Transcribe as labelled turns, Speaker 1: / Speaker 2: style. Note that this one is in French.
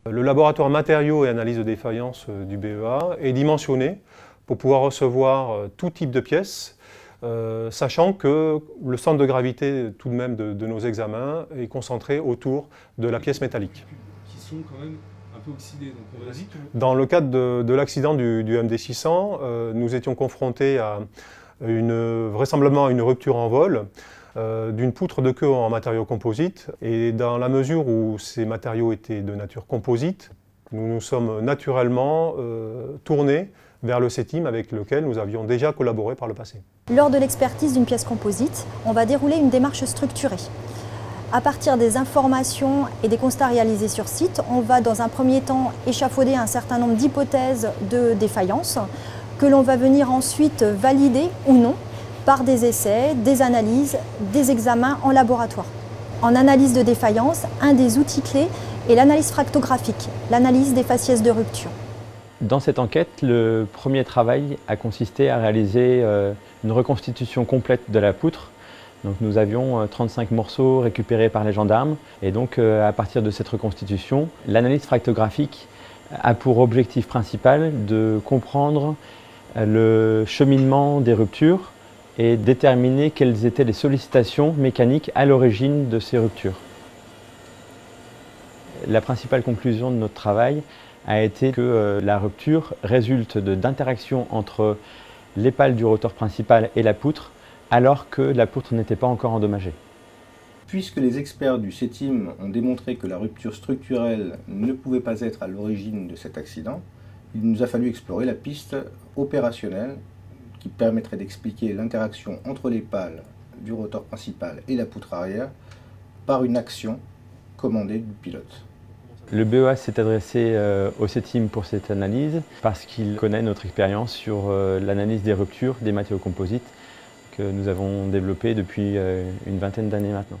Speaker 1: Le laboratoire matériaux et analyse de défaillance du BEA est dimensionné pour pouvoir recevoir tout type de pièces, sachant que le centre de gravité tout de même de nos examens est concentré autour de la pièce métallique.
Speaker 2: Qui sont quand même un peu oxydés. Donc
Speaker 1: dans le cadre de l'accident du MD600, nous étions confrontés à vraisemblablement à une rupture en vol d'une poutre de queue en matériaux composites. Et dans la mesure où ces matériaux étaient de nature composite, nous nous sommes naturellement tournés vers le CETIM avec lequel nous avions déjà collaboré par le passé.
Speaker 3: Lors de l'expertise d'une pièce composite, on va dérouler une démarche structurée. À partir des informations et des constats réalisés sur site, on va dans un premier temps échafauder un certain nombre d'hypothèses de défaillance que l'on va venir ensuite valider ou non par des essais, des analyses, des examens en laboratoire. En analyse de défaillance, un des outils clés est l'analyse fractographique, l'analyse des faciès de rupture.
Speaker 4: Dans cette enquête, le premier travail a consisté à réaliser une reconstitution complète de la poutre. Donc nous avions 35 morceaux récupérés par les gendarmes et donc à partir de cette reconstitution, l'analyse fractographique a pour objectif principal de comprendre le cheminement des ruptures et déterminer quelles étaient les sollicitations mécaniques à l'origine de ces ruptures. La principale conclusion de notre travail a été que la rupture résulte d'interactions entre les pales du rotor principal et la poutre, alors que la poutre n'était pas encore endommagée.
Speaker 5: Puisque les experts du CETIM ont démontré que la rupture structurelle ne pouvait pas être à l'origine de cet accident, il nous a fallu explorer la piste opérationnelle qui permettrait d'expliquer l'interaction entre les pales du rotor principal et la poutre arrière par une action commandée du pilote.
Speaker 4: Le BEA s'est adressé au CETIM pour cette analyse parce qu'il connaît notre expérience sur l'analyse des ruptures des matériaux composites que nous avons développé depuis une vingtaine d'années maintenant.